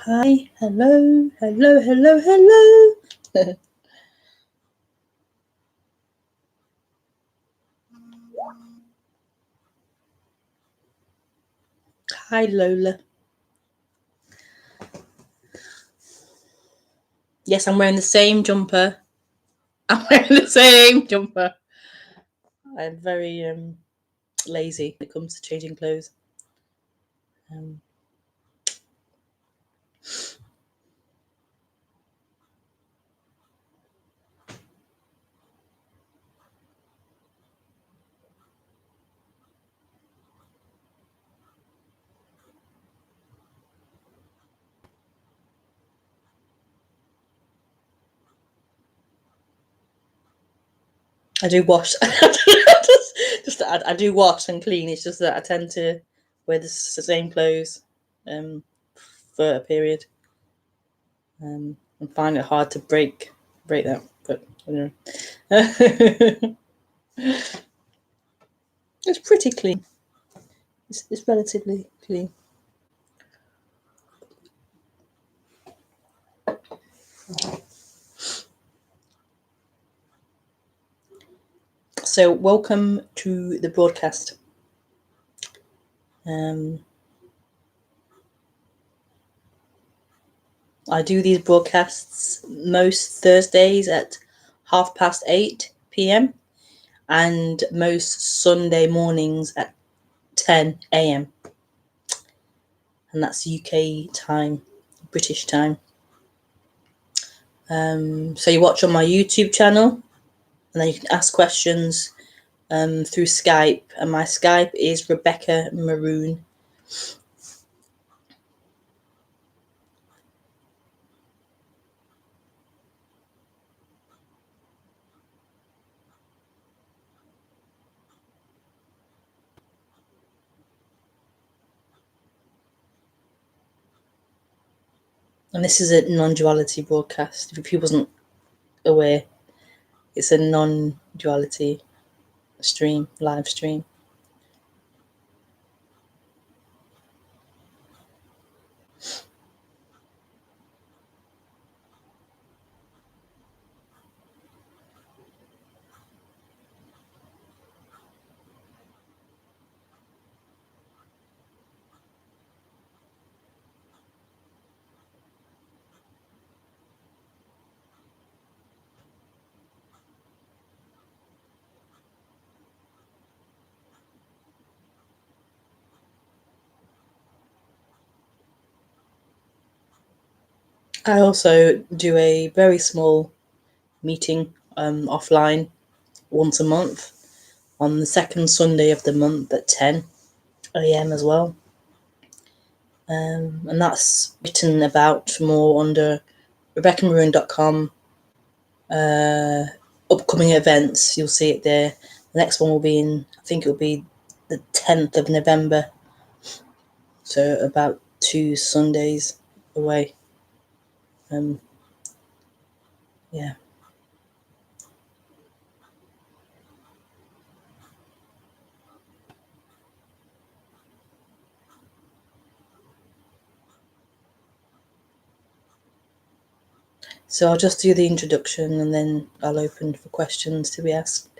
Hi, hello, hello, hello, hello. Hi, Lola. Yes, I'm wearing the same jumper. I'm very lazy when it comes to changing clothes. I do wash. I do wash and clean. It's just that I tend to wear the same clothes for a period. And find it hard to break that. But you know. It's pretty clean. It's relatively clean. So, welcome to the broadcast. I do these broadcasts most Thursdays at 8:30 p.m. and most Sunday mornings at 10 a.m. And that's UK time, British time. So you watch on my YouTube channel, and then you can ask questions through Skype. And my Skype is Rebekah Maroon. And this is a NonDuality broadcast. If you wasn't aware, it's a NonDuality live stream. I also do a very small meeting offline once a month on the second Sunday of the month at 10 a.m. as well. And that's written about more under rebekahmaroon.com. Upcoming events, you'll see it there. The next one will be I think it'll be the 10th of November. So about 2 Sundays away. Yeah. So I'll just do the introduction and then I'll open for questions to be asked.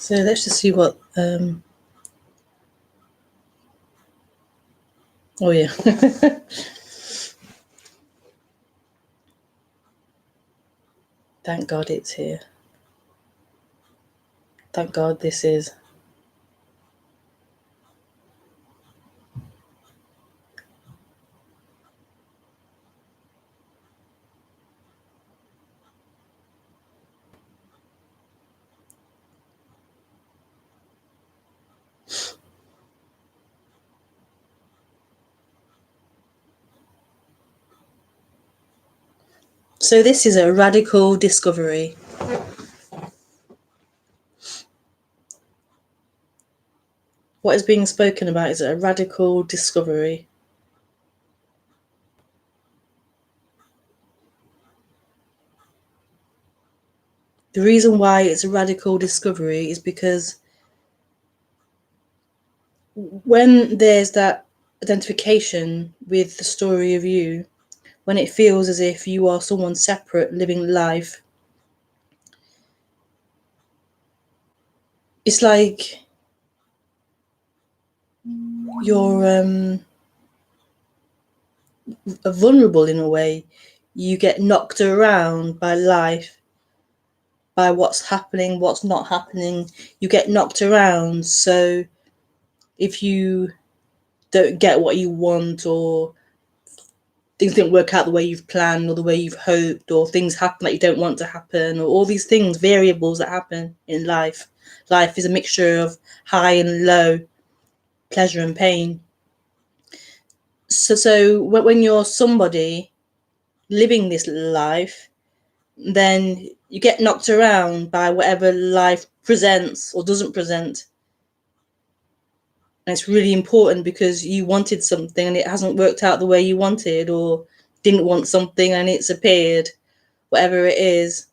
So let's just see what. Oh yeah. Thank God it's here. Thank God this is. So this is a radical discovery. What is being spoken about is a radical discovery. The reason why it's a radical discovery is because when there's that identification with the story of you, when it feels as if you are someone separate living life, it's like you're vulnerable in a way. You get knocked around by life, by what's happening, what's not happening. You get knocked around. So if you don't get what you want, or things didn't work out the way you've planned or the way you've hoped, or things happen that you don't want to happen, or all these things, variables that happen in life. Life is a mixture of high and low, pleasure and pain. So when you're somebody living this life, then you get knocked around by whatever life presents or doesn't present. And it's really important because you wanted something and it hasn't worked out the way you wanted, or didn't want something and it's appeared, whatever it is.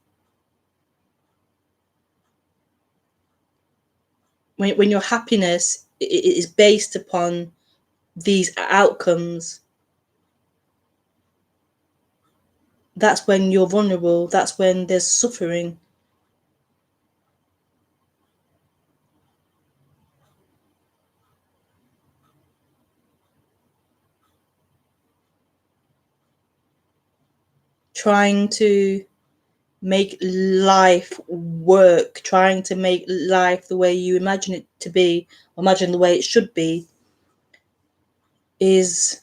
When your happiness is based upon these outcomes, that's when you're vulnerable. That's when there's suffering. Trying to make life work, trying to make life the way you imagine it to be, imagine the way it should be, is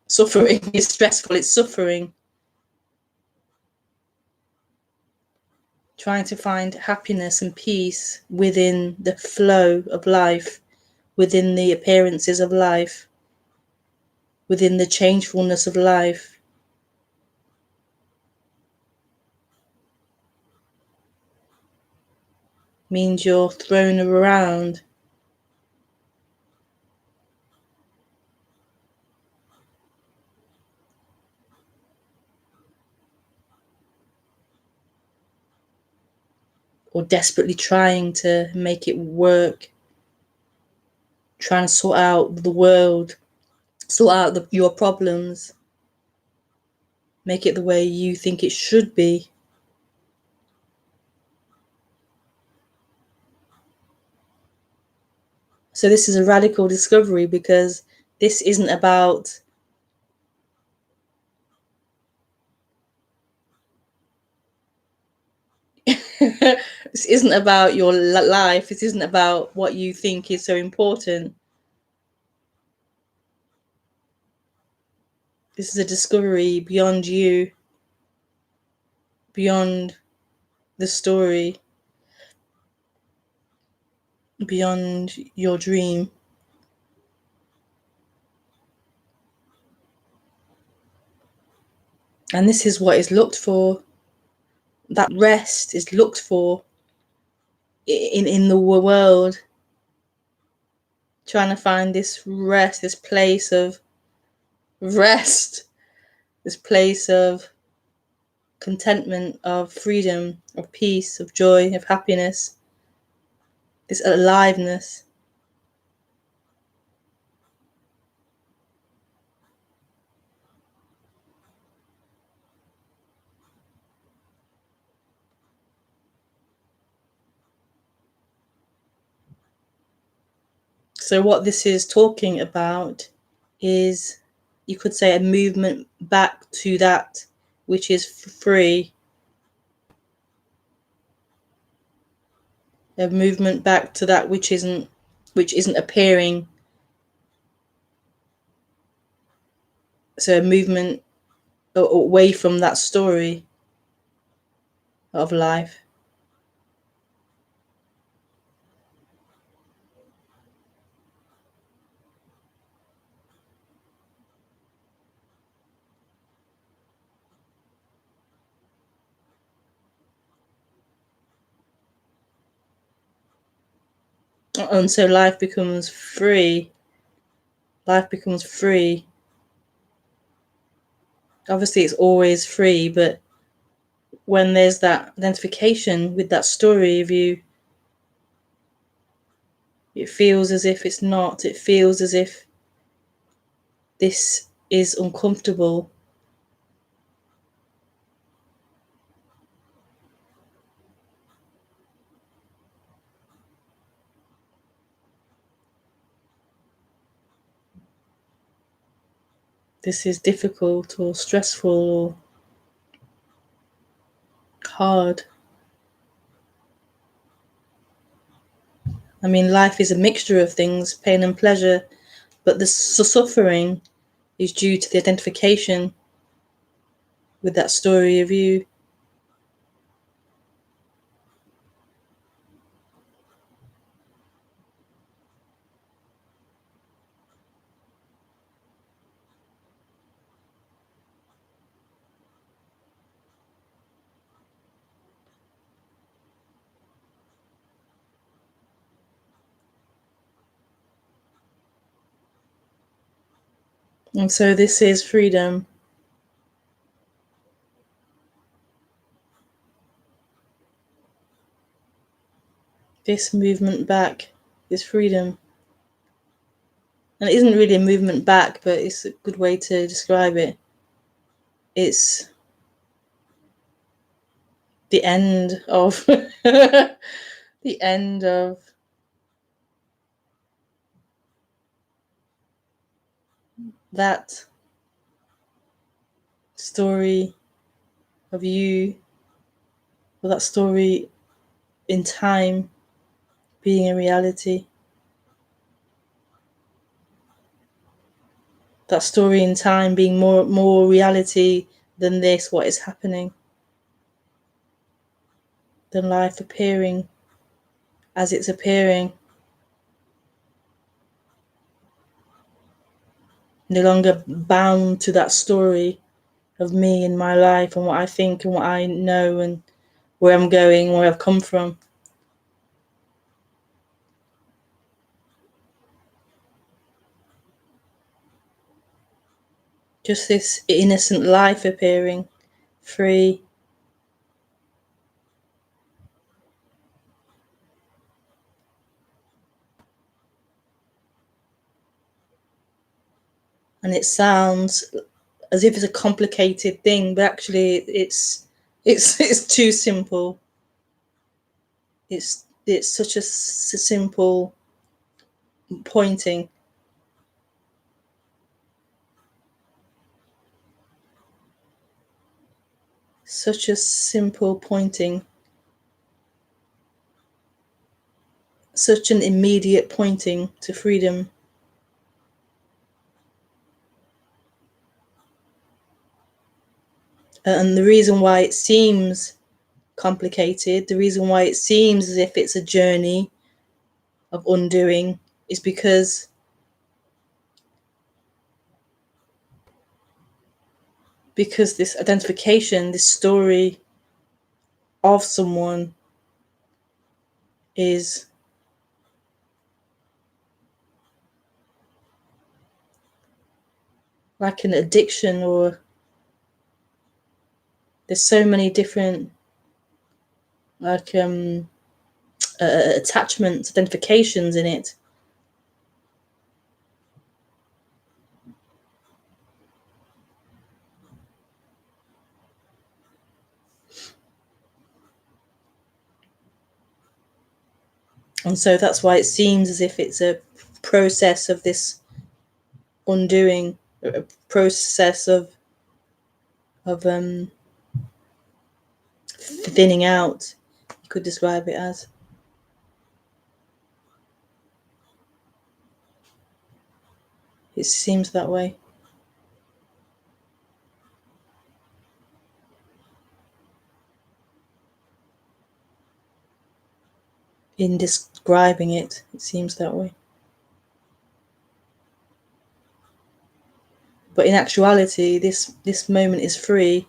suffering. It's stressful, it's suffering. Trying to find happiness and peace within the flow of life, within the appearances of life, within the changefulness of life. Means you're thrown around. Or desperately trying to make it work, trying to sort out the world, sort out your problems, make it the way you think it should be. So this is a radical discovery, because this isn't about this isn't about your life. This isn't about what you think is so important. This is a discovery beyond you, beyond the story, beyond your dream. And this is what is looked for. That rest is looked for in the world. Trying to find this rest, this place of rest, this place of contentment, of freedom, of peace, of joy, of happiness, this aliveness. So what this is talking about is, you could say, a movement back to that which is free, a movement back to that which isn't appearing. So a movement away from that story of life. And so life becomes free. Life becomes free. Obviously, it's always free, but when there's that identification with that story of you, it feels as if it's not. It feels as if this is uncomfortable. This is difficult or stressful or hard. I mean, life is a mixture of things, pain and pleasure, but the suffering is due to the identification with that story of you. And so this is freedom. This movement back is freedom. And it isn't really a movement back, but it's a good way to describe it. It's the end of the end of that story of you, or that story in time being a reality. That story in time being more reality than this, what is happening, than life appearing as it's appearing. No longer bound to that story of me and my life and what I think and what I know and where I'm going, where I've come from. Just this innocent life appearing, free. And it sounds as if it's a complicated thing, but actually it's too simple. It's such a simple pointing. Such a simple pointing. Such an immediate pointing to freedom. And the reason why it seems complicated, the reason why it seems as if it's a journey of undoing, is because this identification, this story of someone is like an addiction, or there's so many different like attachments, identifications in it. And so that's why it seems as if it's a process of this undoing, a process of thinning out, you could describe it as. It seems that way. In describing it, it seems that way. But in actuality, this moment is free,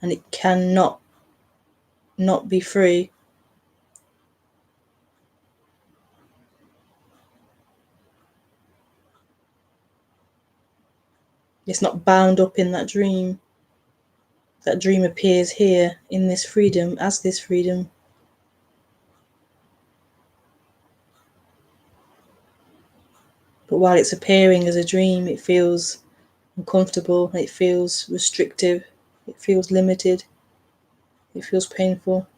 and it cannot not be free. It's not bound up in that dream. That dream appears here in this freedom, as this freedom. But while it's appearing as a dream, it feels uncomfortable, it feels restrictive, it feels limited, it feels painful.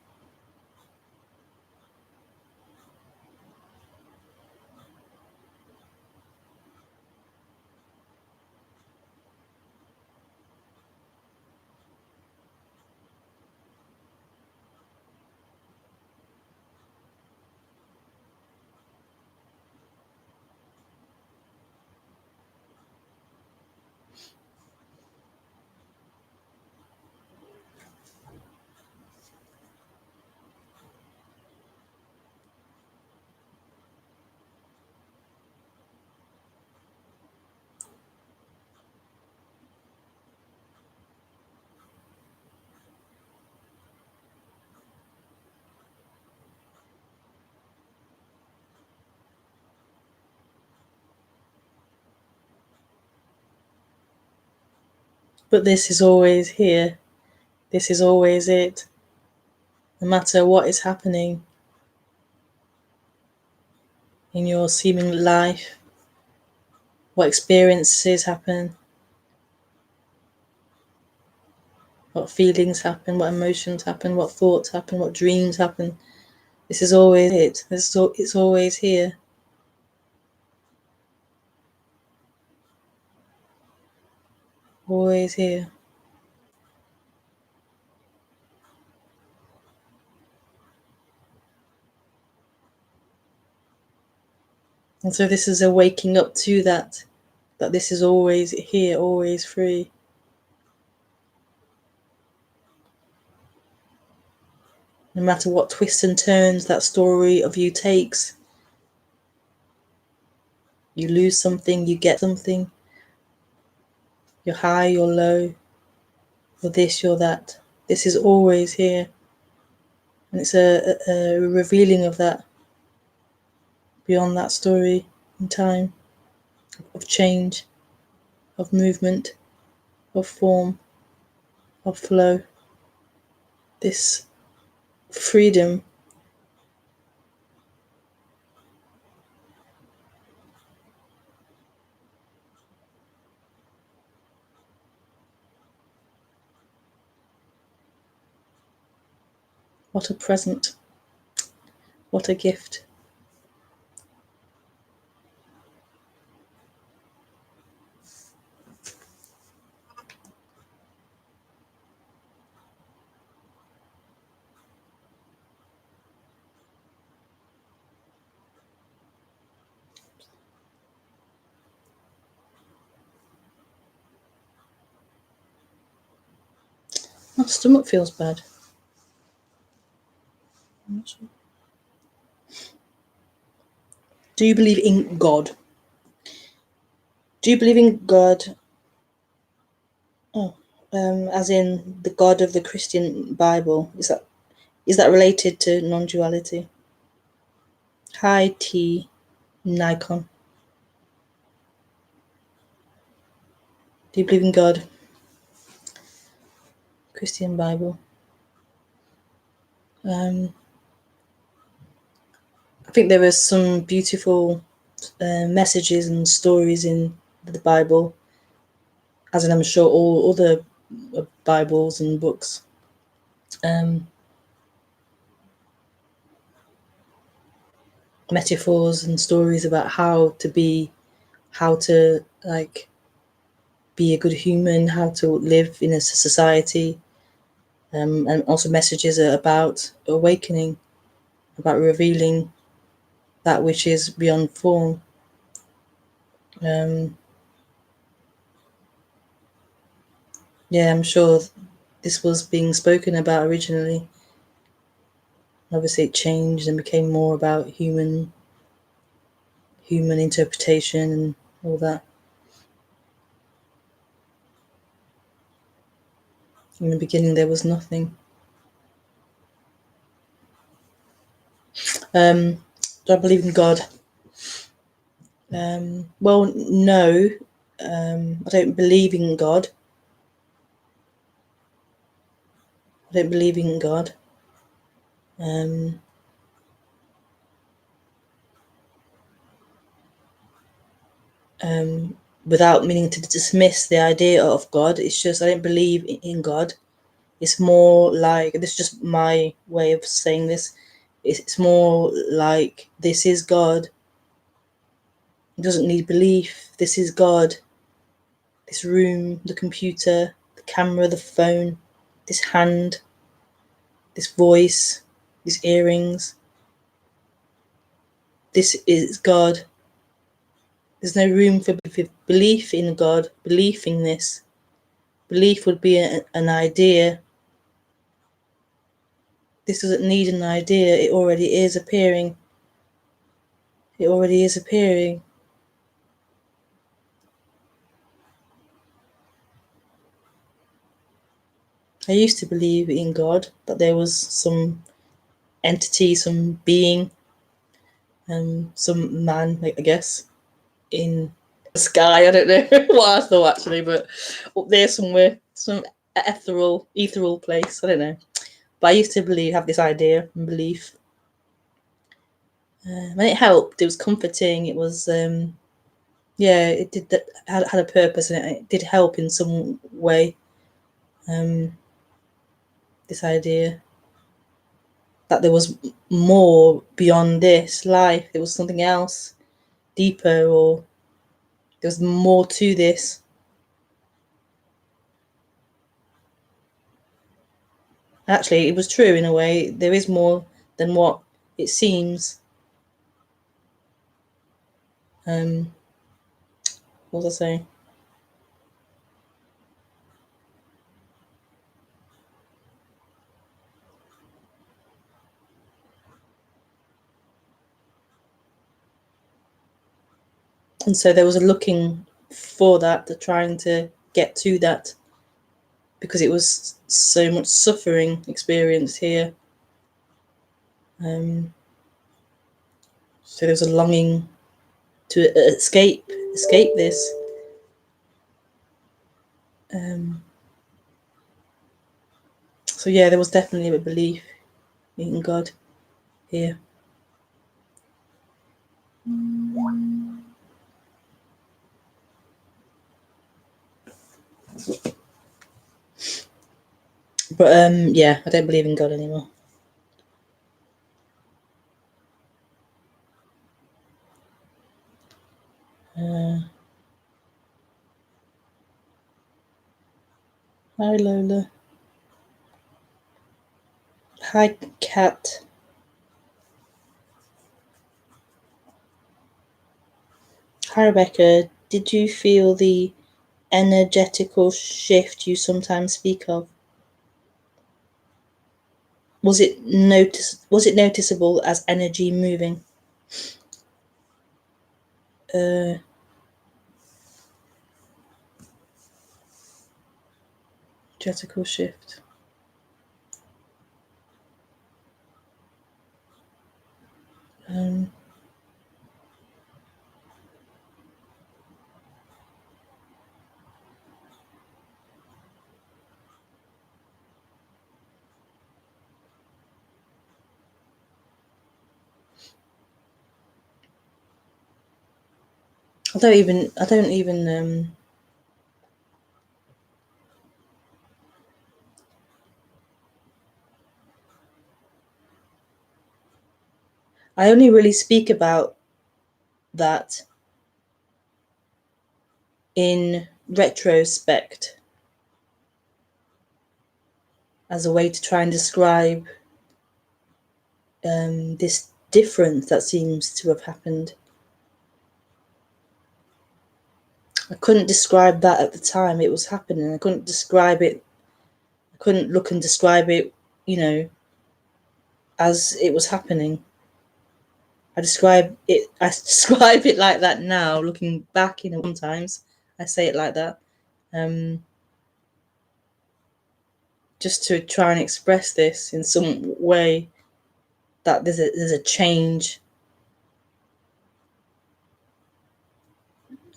But this is always here. This is always it. No matter what is happening in your seeming life, what experiences happen, what feelings happen, what emotions happen, what thoughts happen, what dreams happen. This is always it. It's always here. Always here. And so this is a waking up to that this is always here, always free. No matter what twists and turns that story of you takes, you lose something, you get something, you're high, you're low, you're this, you're that. This is always here. And it's a revealing of that, beyond that story in time, of change, of movement, of form, of flow. This freedom what a present, what a gift. My stomach feels bad. I'm not sure. Do you believe in God? Do you believe in God? Oh, as in the God of the Christian Bible. Is that related to non-duality? Hi T Nikon. Do you believe in God? Christian Bible. I think there are some beautiful messages and stories in the Bible, as in I'm sure all other Bibles and books. metaphors and stories about how to like be a good human, how to live in a society, and also messages about awakening, about revealing that which is beyond form. Yeah, I'm sure this was being spoken about originally. Obviously, it changed and became more about human interpretation and all that. In the beginning, there was nothing. Do I believe in God? Well, no. I don't believe in God. I don't believe in God. Without meaning to dismiss the idea of God, it's just I don't believe in God. It's more like, this is just my way of saying this, it's more like this is God. It doesn't need belief. This is God. This room, the computer, the camera, the phone, this hand, this voice, these earrings. This is God. There's no room for belief in God, belief in this. Belief would be an idea. This doesn't need an idea. It already is appearing. It already is appearing. I used to believe in God, that there was some entity, some being, some man, I guess, in the sky. I don't know what I thought actually, but up there somewhere, some ethereal place. I don't know. But I used to have this idea and belief. And it helped. It was comforting. It was, it did that, had a purpose, and it did help in some way. This idea that there was more beyond this life. There was something else deeper, or there was more to this. Actually, it was true in a way. There is more than what it seems. What was I saying? And so there was a looking for that, to trying to get to that, because it was so much suffering experienced here. So there was a longing to escape this. So yeah, there was definitely a belief in God here. But yeah, I don't believe in God anymore. Hi Lola. Hi Kat. Hi Rebekah. Did you feel the energetical shift you sometimes speak of? Was it noticeable as energy moving? Energetical shift. I don't even I only really speak about that in retrospect as a way to try and describe this difference that seems to have happened. I couldn't describe that at the time it was happening. I couldn't describe it. I couldn't look and describe it, as it was happening. I describe it like that now, looking back, sometimes I say it like that. Just to try and express this in some way, that there's a change.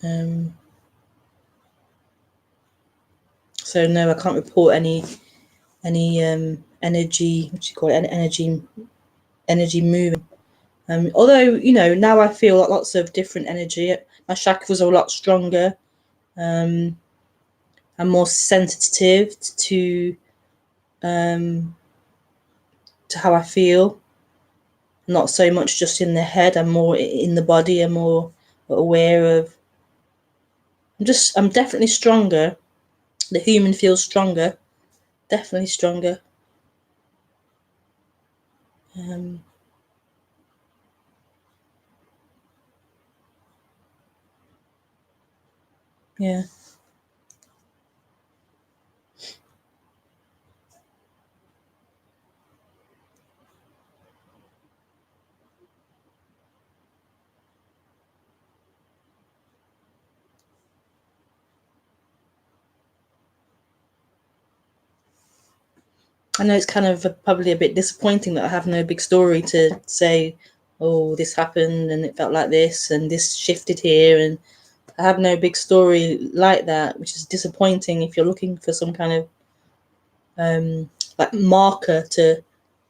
So no, I can't report any energy. What do you call it? Energy moving. Although now I feel lots of different energy. My chakras are a lot stronger. I'm more sensitive to how I feel. Not so much just in the head. I'm more in the body. I'm more aware of. I'm definitely stronger. The human feels stronger. Definitely stronger. Yeah. I know it's kind of probably a bit disappointing that I have no big story to say, oh, this happened and it felt like this and this shifted here, and I have no big story like that, which is disappointing if you're looking for some kind of like marker to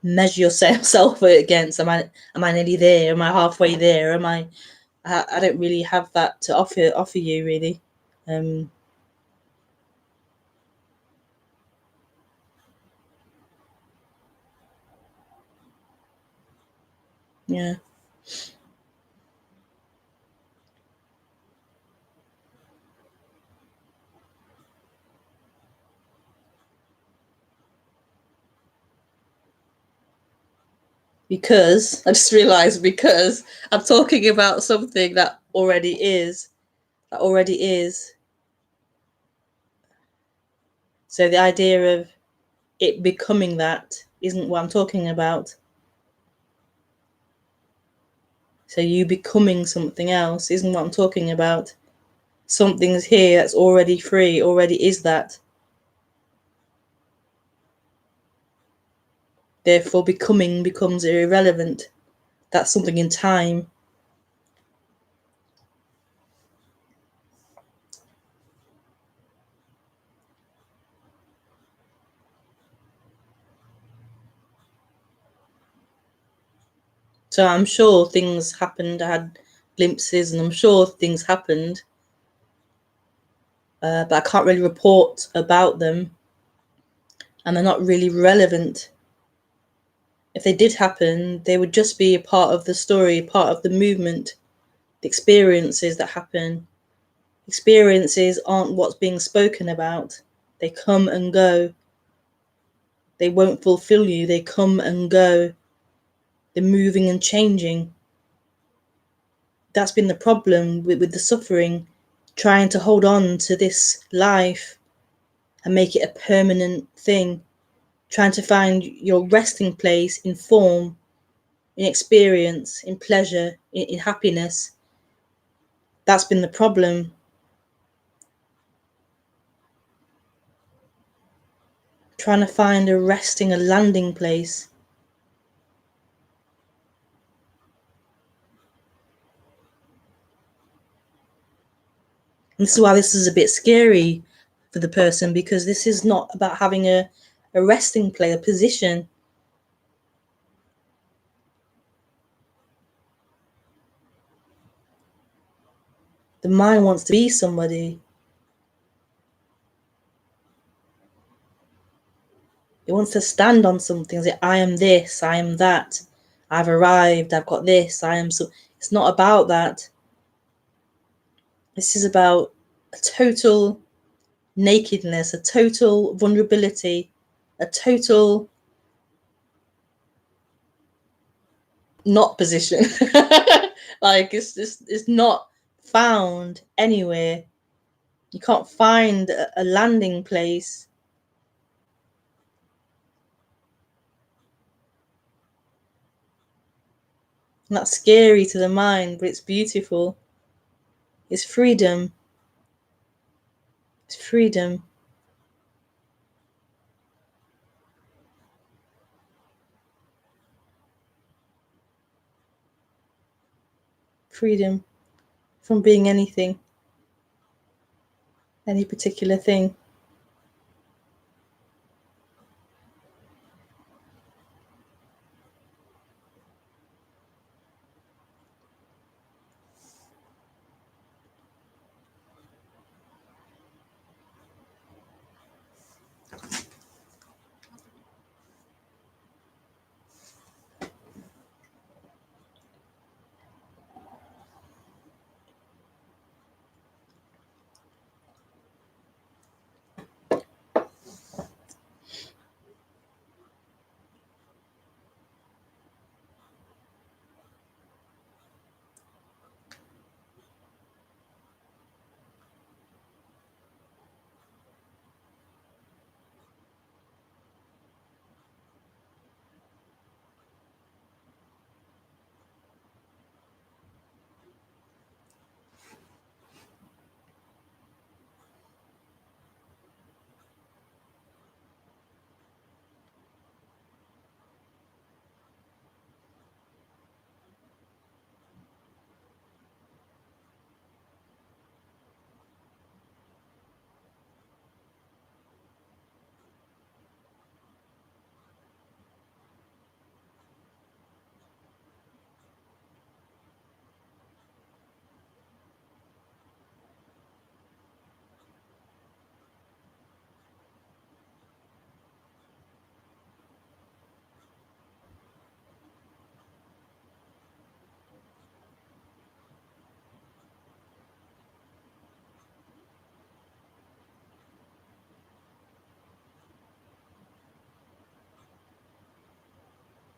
measure yourself against. Am I nearly there? Am I halfway there? I don't really have that to offer you, really. Yeah. Because I just realized, because I'm talking about something that already is. So the idea of it becoming that isn't what I'm talking about. So you becoming something else isn't what I'm talking about. Something's here that's already free, already is that. Therefore, becoming becomes irrelevant. That's something in time. So I'm sure things happened. I had glimpses, and I'm sure things happened, but I can't really report about them, and they're not really relevant. If they did happen, they would just be a part of the story, part of the movement, the experiences that happen. Experiences aren't what's being spoken about. They come and go. They won't fulfill you. They come and go. They're moving and changing. That's been the problem with the suffering, trying to hold on to this life and make it a permanent thing, trying to find your resting place in form, in experience, in pleasure, in happiness. That's been the problem. Trying to find a landing place. And this is why this is a bit scary for the person, because this is not about having a resting place, a position. The mind wants to be somebody. It wants to stand on something, say, I am this, I am that, I've arrived, I've got this, I am so. It's not about that. This is about a total nakedness, a total vulnerability, a total not position. Like it's not found anywhere. You can't find a landing place. And that's scary to the mind, but it's beautiful. It's freedom. It's freedom. Freedom from being anything, any particular thing.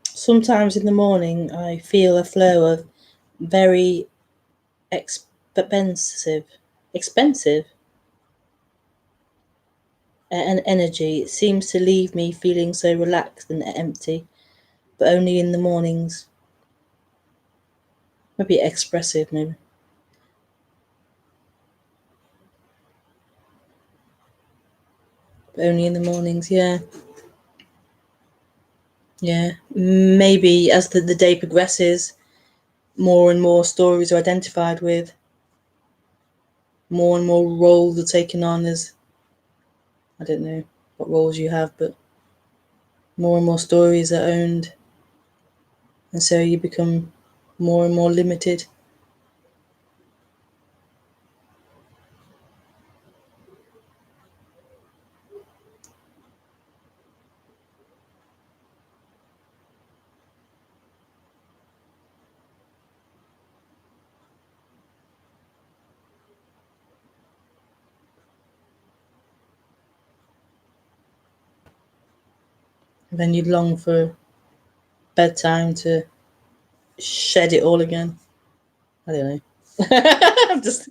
Sometimes in the morning, I feel a flow of very expensive and energy. It seems to leave me feeling so relaxed and empty, but only in the mornings. Maybe expressive, maybe. But only in the mornings, yeah. Yeah. Maybe as the day progresses, more and more stories are identified with, more and more roles are taken on as, I don't know what roles you have, but more and more stories are owned. And so you become more and more limited. And then you long for bedtime to shed it all again. I don't know. I'm just.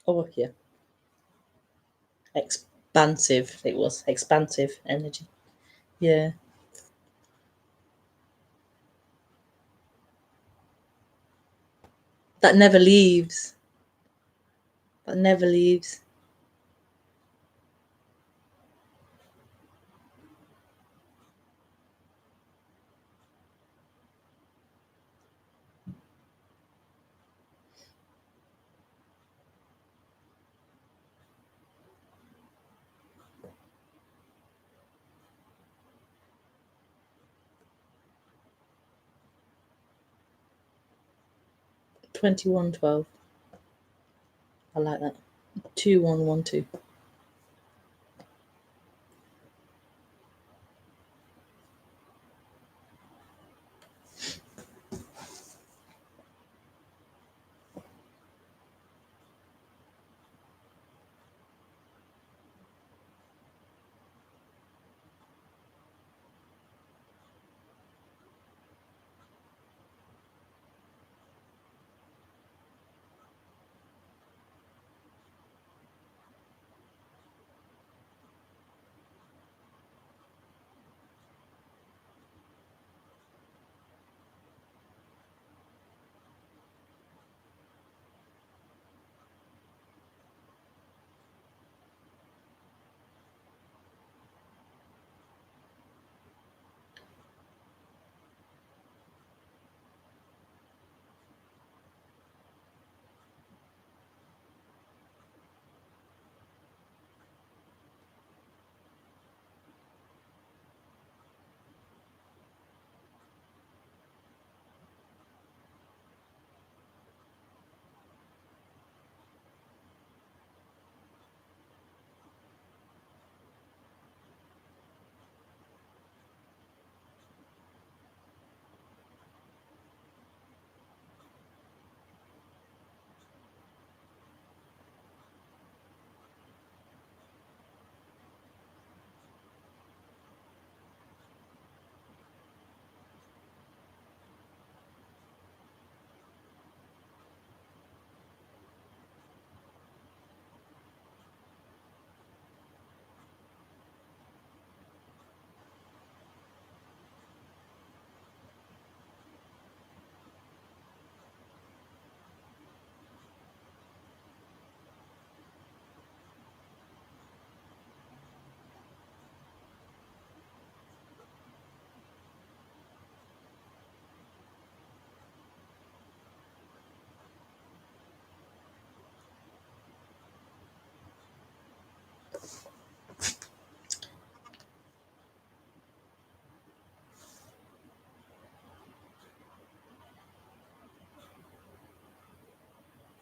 Oh, yeah. Expansive. It was expansive energy. Yeah. That never leaves. That never leaves. $21.12. I like that. 2112.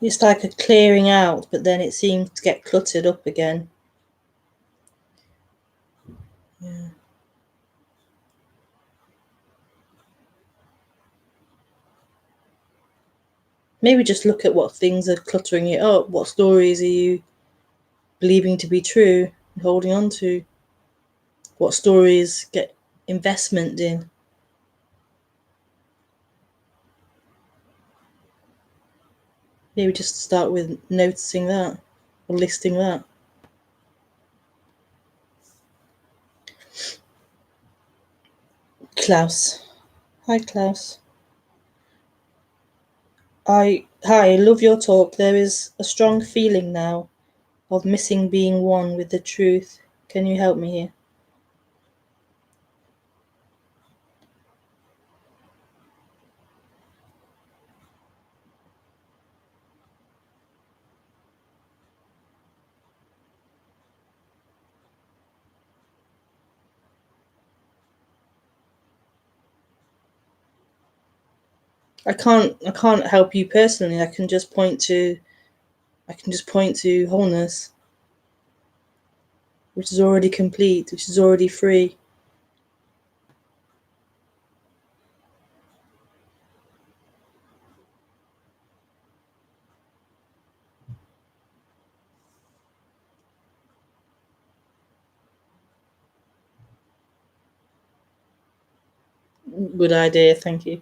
It's like a clearing out, but then it seems to get cluttered up again. Yeah. Maybe just look at what things are cluttering it up. What stories are you believing to be true and holding on to? What stories get investment in? Maybe just start with noticing that or listing that. Klaus. Hi, Klaus. Hi, I love your talk. There is a strong feeling now of missing being one with the truth. Can you help me here? I can't help you personally. I can just point to wholeness, which is already complete, which is already free. Good idea, thank you.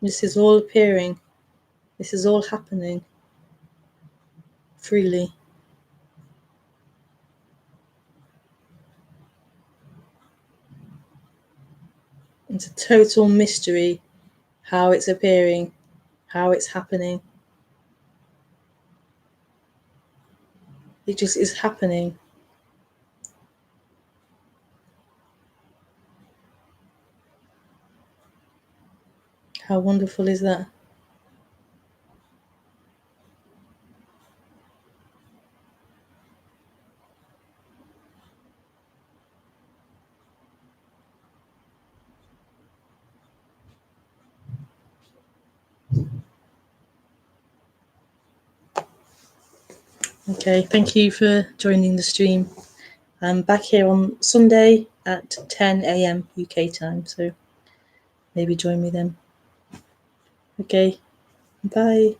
This is all appearing. This is all happening freely. It's a total mystery how it's appearing, how it's happening. It just is happening. How wonderful is that? Okay, thank you for joining the stream. I'm back here on Sunday at 10 a.m. UK time, so maybe join me then. Okay, bye.